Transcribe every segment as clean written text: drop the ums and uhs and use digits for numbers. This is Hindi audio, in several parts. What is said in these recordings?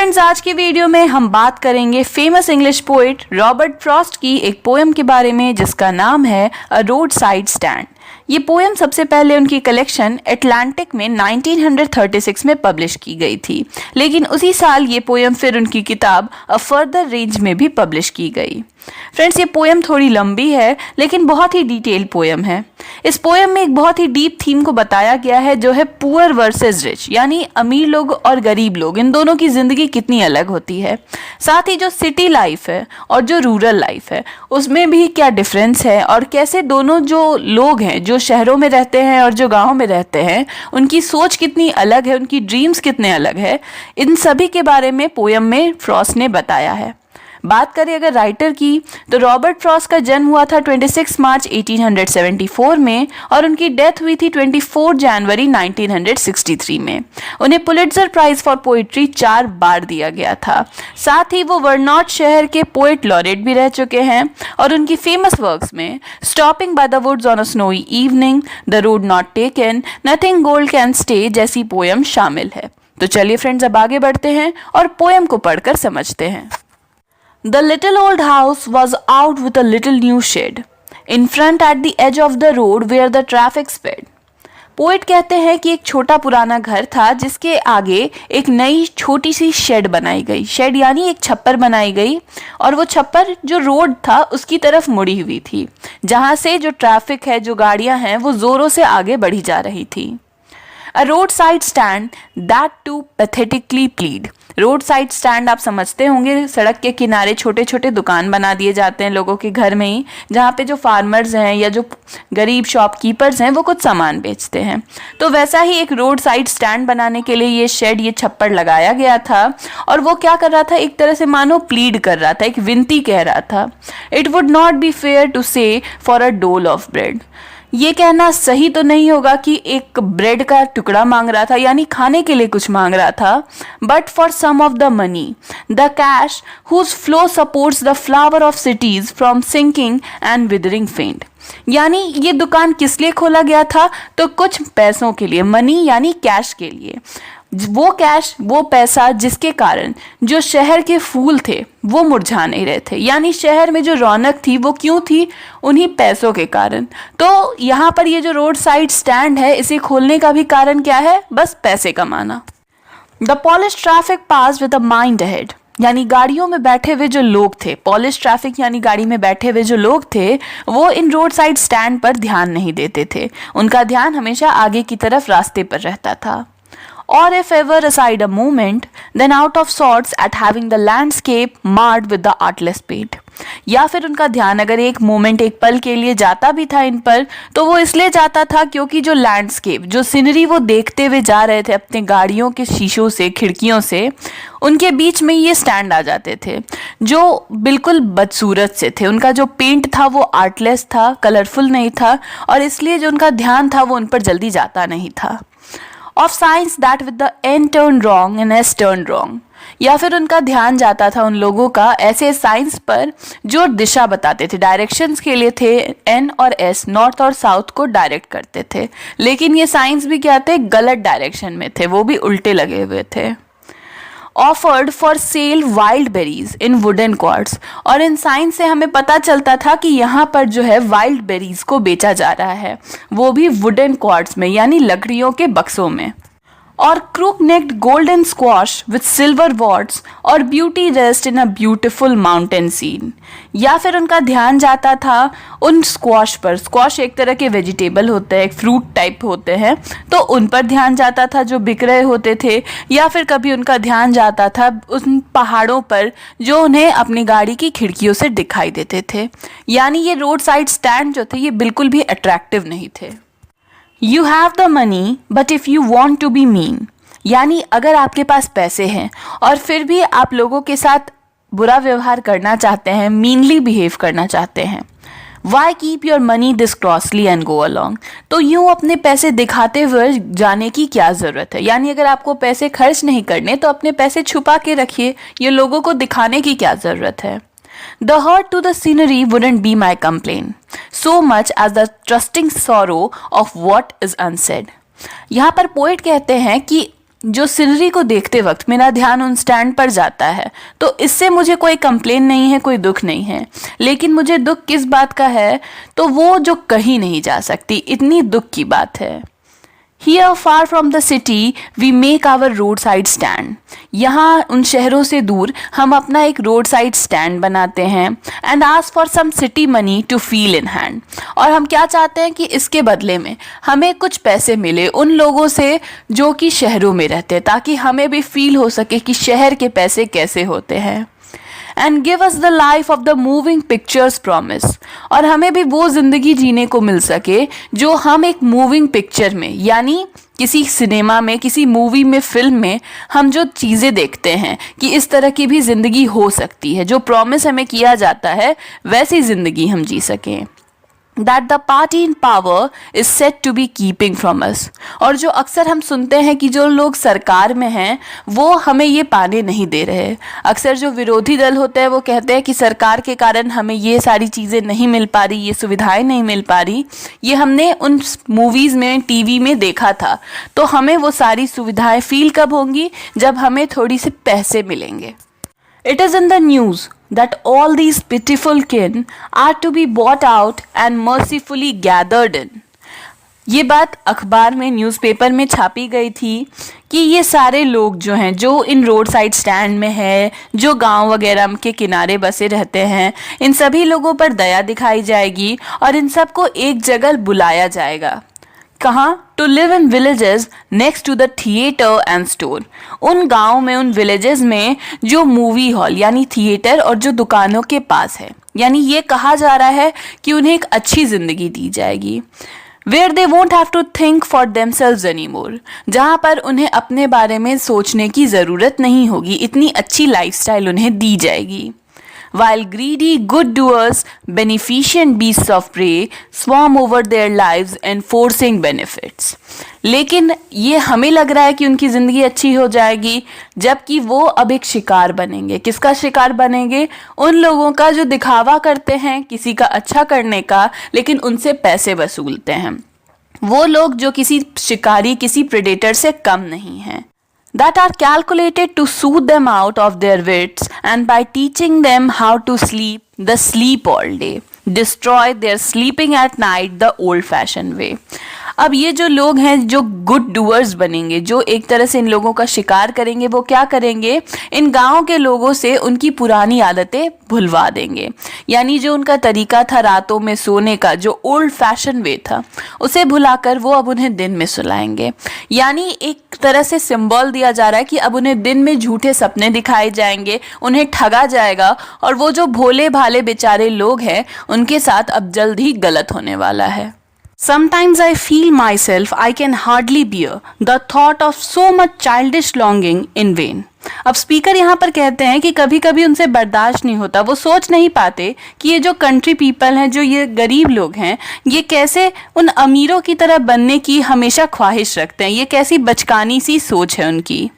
फ्रेंड्स, आज की वीडियो में हम बात करेंगे famous English poet Robert Frost की एक पोएम के बारे में जिसका नाम है अ रोड साइड स्टैंड। ये पोएम सबसे पहले उनकी कलेक्शन एटलांटिक में 1936 में पब्लिश की गई थी, लेकिन उसी साल ये पोएम फिर उनकी किताब अ फर्दर रेंज में भी पब्लिश की गई। फ्रेंड्स, ये पोएम थोड़ी लंबी है लेकिन बहुत ही डिटेल पोएम है। इस पोएम में एक बहुत ही डीप थीम को बताया गया है जो है पुअर वर्सेस रिच, यानी अमीर लोग और गरीब लोग, इन दोनों की जिंदगी कितनी अलग होती है। साथ ही जो सिटी लाइफ है और जो रूरल लाइफ है उसमें भी क्या डिफरेंस है और कैसे दोनों जो लोग हैं जो शहरों में रहते हैं और जो गाँव में रहते हैं उनकी सोच कितनी अलग है, उनकी ड्रीम्स कितने अलग है, इन सभी के बारे में पोएम में फ्रॉस्ट ने बताया है। बात करें अगर राइटर की तो रॉबर्ट फ्रॉस्ट का जन्म हुआ था 26 मार्च 1874 में और उनकी डेथ हुई थी 24 जनवरी 1963 में। उन्हें पुलिट्जर प्राइज फॉर पोइट्री 4 बार दिया गया था। साथ ही वो वर्नॉट शहर के पोएट लॉरेट भी रह चुके हैं और उनकी फेमस वर्क्स में stopping by the woods on a snowy evening, the road not taken, nothing gold can stay जैसी पोएम शामिल है। तो चलिए फ्रेंड्स, अब आगे बढ़ते हैं और पोएम को पढ़कर समझते हैं। The little old house was out with a little new shed in front at the edge of the road where the traffic sped. Poet कहते हैं कि एक छोटा पुराना घर था जिसके आगे एक नई छोटी सी शेड बनाई गई। शेड यानी एक छप्पर बनाई गई और वो छप्पर जो रोड था उसकी तरफ मुड़ी हुई थी, जहां से जो ट्रैफिक है, जो गाड़ियां हैं, वो जोरों से आगे बढ़ी जा रही थी। A roadside stand that too pathetically plead. Road side stand आप समझते होंगे, सड़क के किनारे छोटे छोटे दुकान बना दिए जाते हैं लोगों के घर में ही, जहाँ पे जो फार्मर्स हैं या जो गरीब शॉपकीपर्स हैं वो कुछ सामान बेचते हैं। तो वैसा ही एक रोड साइड स्टैंड बनाने के लिए ये शेड, ये छप्पर लगाया गया था और वो क्या कर रहा था, एक तरह से मानो प्लीड कर रहा था, एक विनती कह रहा था। It would not be fair to say for a dole of bread. ये कहना सही तो नहीं होगा कि एक ब्रेड का टुकड़ा मांग रहा था, यानी खाने के लिए कुछ मांग रहा था, but for some of the money, the cash whose flow supports the flower of cities from sinking and withering faint. यानी ये दुकान किस लिए खोला गया था, तो कुछ पैसों के लिए, मनी यानी कैश के लिए। वो कैश, वो पैसा जिसके कारण जो शहर के फूल थे वो मुरझा नहीं रहे थे, यानी शहर में जो रौनक थी वो क्यों थी, उन्हीं पैसों के कारण। तो यहाँ पर ये जो रोड साइड स्टैंड है इसे खोलने का भी कारण क्या है, बस पैसे कमाना। The polish traffic pass with a mind ahead, यानी गाड़ियों में बैठे हुए जो लोग थे, पॉलिश ट्रैफिक यानी गाड़ी में बैठे हुए जो लोग थे वो इन रोड साइड स्टैंड पर ध्यान नहीं देते थे, उनका ध्यान हमेशा आगे की तरफ रास्ते पर रहता था। Or if ever aside a moment, then out of sorts at having the landscape marred with the artless paint. या फिर उनका ध्यान अगर एक मोमेंट, एक पल के लिए जाता भी था इन पर, तो वो इसलिए जाता था क्योंकि जो लैंडस्केप, जो सीनरी वो देखते हुए जा रहे थे अपने गाड़ियों के शीशों से, खिड़कियों से, उनके बीच में ये स्टैंड आ जाते थे जो बिल्कुल बदसूरत से थे। उनका जो पेंट था वो आर्टलेस था, कलरफुल नहीं था और इसलिए जो उनका ध्यान था वो उन पर जल्दी जाता नहीं था। Of signs that with the N turned wrong and S turned wrong, या फिर उनका ध्यान जाता था उन लोगों का ऐसे साइंस पर जो दिशा बताते थे, डायरेक्शंस के लिए थे। N और S नॉर्थ और साउथ को डायरेक्ट करते थे, लेकिन ये साइंस भी क्या थे, गलत डायरेक्शन में थे, वो भी उल्टे लगे हुए थे। Offered for sale wild berries in wooden quartz, और इन साइन से हमें पता चलता था कि यहाँ पर जो है वाइल्ड बेरीज को बेचा जा रहा है, वो भी वुडन क्वार्ट्स में यानी लकड़ियों के बक्सों में। और crook necked golden squash with silver wards और beauty rest in a beautiful mountain scene, या फिर उनका ध्यान जाता था उन स्क्वाश पर। स्क्वाश एक तरह के वेजिटेबल होते हैं, एक फ्रूट टाइप होते हैं, तो उन पर ध्यान जाता था जो बिक रहे होते थे, या फिर कभी उनका ध्यान जाता था उन पहाड़ों पर जो उन्हें अपनी गाड़ी की खिड़कियों से दिखाई देते थे। यानी ये रोड साइड स्टैंड जो थे ये बिल्कुल भी अट्रैक्टिव नहीं थे। You have the money, but if you want to be mean, यानी अगर आपके पास पैसे हैं और फिर भी आप लोगों के साथ बुरा व्यवहार करना चाहते हैं, मीनली बिहेव करना चाहते हैं, why keep your money this costly and go along? तो यूं अपने पैसे दिखाते हुए जाने की क्या ज़रूरत है, यानी अगर आपको पैसे खर्च नहीं करने तो अपने पैसे छुपा के रखिए, ये लोगों को दिखाने की क्या ज़रूरत है। The hurt to the scenery wouldn't be my complaint, so much as the trusting sorrow of what is unsaid. यहाँ पर पोएट कहते हैं कि जो सीनरी को देखते वक्त मेरा ध्यान उन स्टैंड पर जाता है, तो इससे मुझे कोई कंप्लेन नहीं है, कोई दुख नहीं है। लेकिन मुझे दुख किस बात का है, तो वो जो कहीं नहीं जा सकती, इतनी दुख की बात है। Here far from the city we make our roadside stand. यहाँ उन शहरों से दूर हम अपना एक रोड साइड स्टैंड बनाते हैं and ask for some city money to feel in hand. और हम क्या चाहते हैं कि इसके बदले में हमें कुछ पैसे मिले उन लोगों से जो कि शहरों में रहते हैं, ताकि हमें भी फील हो सके कि शहर के पैसे कैसे होते हैं। And give us the life of the moving pictures promise. और हमें भी वो जिंदगी जीने को मिल सके जो हम एक मूविंग पिक्चर में, यानी किसी सिनेमा में, किसी मूवी में, फिल्म में हम जो चीज़ें देखते हैं कि इस तरह की भी जिंदगी हो सकती है, जो प्रॉमिस हमें किया जाता है वैसी जिंदगी हम जी सकें। That the party in power is said to be keeping from us. और जो अक्सर हम सुनते हैं कि जो लोग सरकार में हैं वो हमें ये पाने नहीं दे रहे। अक्सर जो विरोधी दल होते हैं वो कहते हैं कि सरकार के कारण हमें ये सारी चीज़ें नहीं मिल पा रही, ये सुविधाएं नहीं मिल पा रही। ये हमने उन मूवीज़ में, टीवी में देखा था। तो हमें वो सारी सुविधाएं फील कब होंगी, जब हमें थोड़ी से पैसे मिलेंगे। It is in the news that all these pitiful kin are to be bought out and mercifully gathered in. ये बात अखबार में, न्यूज़पेपर में छापी गई थी कि ये सारे लोग जो हैं, जो इन रोड साइड स्टैंड में है, जो गांव वगैरह के किनारे बसे रहते हैं, इन सभी लोगों पर दया दिखाई जाएगी और इन सबको एक जगह बुलाया जाएगा। कहाँ? To live in villages next to the theatre and store. उन गाँव में, उन विलेजेस में जो मूवी हॉल यानी थिएटर और जो दुकानों के पास है, यानी ये कहा जा रहा है कि उन्हें एक अच्छी ज़िंदगी दी जाएगी। Where they won't have to think for themselves anymore, जहाँ पर उन्हें अपने बारे में सोचने की ज़रूरत नहीं होगी, इतनी अच्छी लाइफस्टाइल उन्हें दी जाएगी। While greedy good doers, beneficent beasts of prey swarm over their lives enforcing benefits. लेकिन ये हमें लग रहा है कि उनकी ज़िंदगी अच्छी हो जाएगी, जबकि वो अब एक शिकार बनेंगे। किसका शिकार बनेंगे? उन लोगों का जो दिखावा करते हैं किसी का अच्छा करने का, लेकिन उनसे पैसे वसूलते हैं। वो लोग जो किसी शिकारी, किसी प्रेडेटर से कम नहीं हैं। That are calculated to soothe them out of their wits and by teaching them how to sleep, the sleep all day, destroy their sleeping at night the old-fashioned way. अब ये जो लोग हैं जो गुड डूअर्स बनेंगे, जो एक तरह से इन लोगों का शिकार करेंगे, वो क्या करेंगे? इन गाँव के लोगों से उनकी पुरानी आदतें भुलवा देंगे। यानी जो उनका तरीका था रातों में सोने का, जो ओल्ड फैशन वे था, उसे भुलाकर वो अब उन्हें दिन में सुलाएंगे। यानी एक तरह से सिंबल दिया जा रहा है कि अब उन्हें दिन में झूठे सपने दिखाए जाएंगे, उन्हें ठगा जाएगा और वो जो भोले भाले बेचारे लोग हैं उनके साथ अब जल्द ही गलत होने वाला है। Sometimes I feel myself I can hardly bear the thought of so much childish longing in vain. अब स्पीकर यहाँ पर कहते हैं कि कभी कभी उनसे बर्दाश्त नहीं होता, वो सोच नहीं पाते कि ये जो कंट्री पीपल हैं, जो ये गरीब लोग हैं, ये कैसे उन अमीरों की तरह बनने की हमेशा ख्वाहिश रखते हैं। ये कैसी बचकानी सी सोच है उनकी।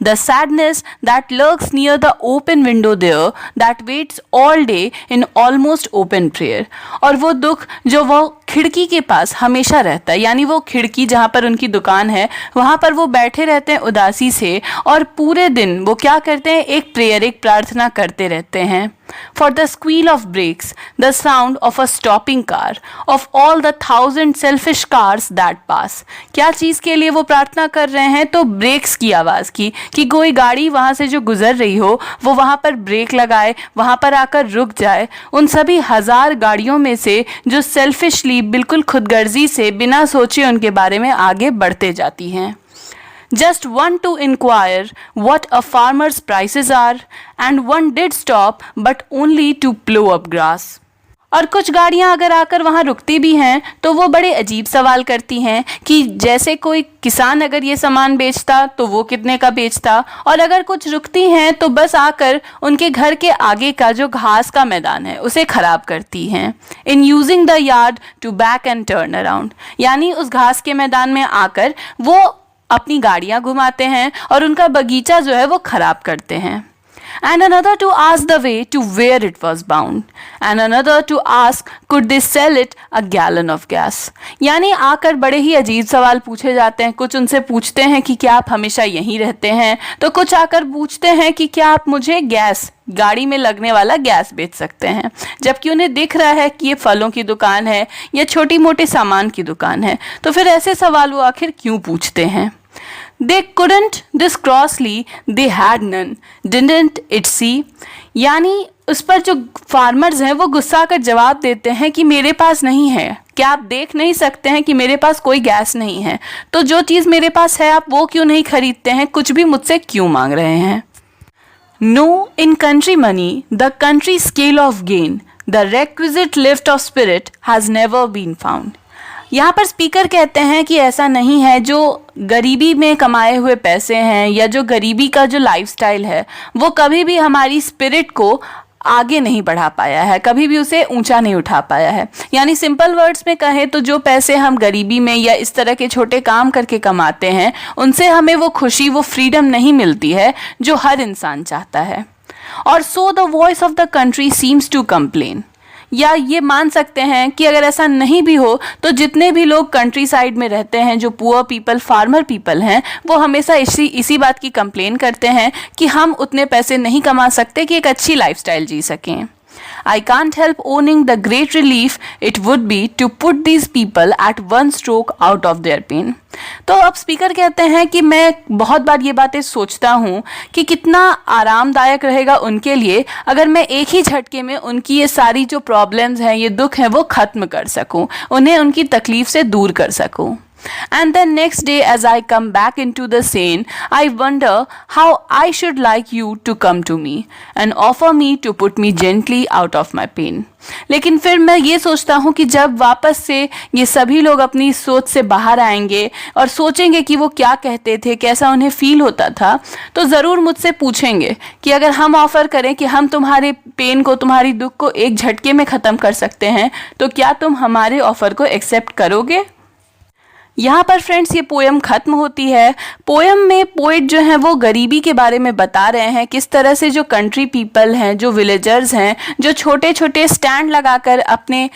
The sadness that lurks near the open window there that waits all day in almost open prayer. और वो दुख जो वो खिड़की के पास हमेशा रहता है, यानी वो खिड़की जहाँ पर उनकी दुकान है वहाँ पर वो बैठे रहते हैं उदासी से और पूरे दिन वो क्या करते हैं? एक प्रेयर, एक प्रार्थना करते रहते हैं। For the squeal of brakes, the sound of a stopping car, of all the 1,000 selfish cars that pass. क्या चीज़ के लिए वो प्रार्थना कर रहे हैं? तो ब्रेक्स की आवाज़ की, कि कोई गाड़ी वहाँ से जो गुजर रही हो वो वहाँ पर ब्रेक लगाए, वहाँ पर आकर रुक जाए। उन सभी 1000 गाड़ियों में से जो सेल्फिशली, बिल्कुल खुदगर्जी से, बिना सोचे उनके बारे में आगे बढ़ते जाती हैं। Just one to inquire what a farmer's prices are, and one did stop, but only to plow up grass. और कुछ गाड़ियां अगर आकर वहाँ रुकती भी हैं तो वो बड़े अजीब सवाल करती हैं कि जैसे कोई किसान अगर ये सामान बेचता तो वो कितने का बेचता, और अगर कुछ रुकती हैं तो बस आकर उनके घर के आगे का जो घास का मैदान है उसे खराब करती हैं। In using the yard to back and turn around, यानी उस घास के मैदान में आकर वो अपनी गाड़ियां घुमाते हैं और उनका बगीचा जो है वो खराब करते हैं। and another to ask the way to where it was bound, and another to ask could they sell it a gallon of gas. यानी आकर बड़े ही अजीब सवाल पूछे जाते हैं। कुछ उनसे पूछते हैं कि क्या आप हमेशा यहीं रहते हैं, तो कुछ आकर पूछते हैं कि क्या आप मुझे गैस, गाड़ी में लगने वाला गैस बेच सकते हैं, जबकि उन्हें दिख रहा है कि ये फलों की दुकान है या छोटी मोटी सामान की दुकान है। तो फिर ऐसे सवाल वो आखिर क्यों पूछते हैं? They couldn't this crossly, they had none, didn't it see? यानी उस पर जो फार्मर्स हैं वो गुस्सा कर जवाब देते हैं कि मेरे पास नहीं है, क्या आप देख नहीं सकते हैं कि मेरे पास कोई गैस नहीं है? तो जो चीज़ मेरे पास है आप वो क्यों नहीं खरीदते हैं, कुछ भी मुझसे क्यों मांग रहे हैं? No, in country money, the country scale of gain, the requisite lift of spirit has never been found. यहाँ पर स्पीकर कहते हैं कि ऐसा नहीं है, जो गरीबी में कमाए हुए पैसे हैं या जो गरीबी का जो लाइफस्टाइल है वो कभी भी हमारी स्पिरिट को आगे नहीं बढ़ा पाया है, कभी भी उसे ऊंचा नहीं उठा पाया है। यानी सिंपल वर्ड्स में कहें तो जो पैसे हम गरीबी में या इस तरह के छोटे काम करके कमाते हैं उनसे हमें वो खुशी, वो फ्रीडम नहीं मिलती है जो हर इंसान चाहता है। और so the voice of the country seems to complain, या ये मान सकते हैं कि अगर ऐसा नहीं भी हो तो जितने भी लोग कंट्री साइड में रहते हैं, जो पुअर पीपल, फार्मर पीपल हैं, वो हमेशा इसी बात की कंप्लेन करते हैं कि हम उतने पैसे नहीं कमा सकते कि एक अच्छी लाइफस्टाइल जी सकें। I can't help owning the great relief it would be to put these people at one stroke out of their pain. तो अब स्पीकर कहते हैं कि मैं बहुत बार ये बातें सोचता हूँ कि कितना आरामदायक रहेगा उनके लिए अगर मैं एक ही झटके में उनकी ये सारी जो प्रॉब्लम्स हैं, ये दुख हैं, वो ख़त्म कर सकूँ, उन्हें उनकी तकलीफ़ से दूर कर सकूँ। And then next day as I come back into the scene, I wonder how I should like you to come to me and offer me to put me gently out of my pain. लेकिन फिर मैं ये सोचता हूँ कि जब वापस से ये सभी लोग अपनी सोच से बाहर आएंगे और सोचेंगे कि वो क्या कहते थे, कैसा उन्हें फील होता था, तो ज़रूर मुझसे पूछेंगे कि अगर हम ऑफ़र करें कि हम तुम्हारे पेन को, तुम्हारी दुख को एक झटके में ख़त्म कर सकते हैं, तो क्या तुम हमारे ऑफ़र को एक्सेप्ट करोगे? यहाँ पर फ्रेंड्स ये पोएम ख़त्म होती है। पोएम में पोइट जो हैं वो गरीबी के बारे में बता रहे हैं, किस तरह से जो कंट्री पीपल हैं, जो विलेजर्स हैं, जो छोटे छोटे स्टैंड लगाकर अपने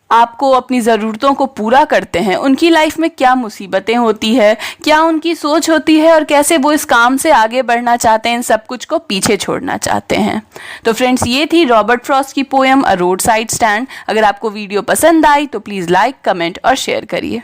आपको, अपनी ज़रूरतों को पूरा करते हैं, उनकी लाइफ में क्या मुसीबतें होती है, क्या उनकी सोच होती है और कैसे वो इस काम से आगे बढ़ना चाहते हैं, इन सब कुछ को पीछे छोड़ना चाहते हैं। तो फ्रेंड्स ये थी रॉबर्ट फ्रॉस्ट की पोएम अ रोड साइड स्टैंड। अगर आपको वीडियो पसंद आई तो प्लीज़ लाइक, कमेंट और शेयर करिए।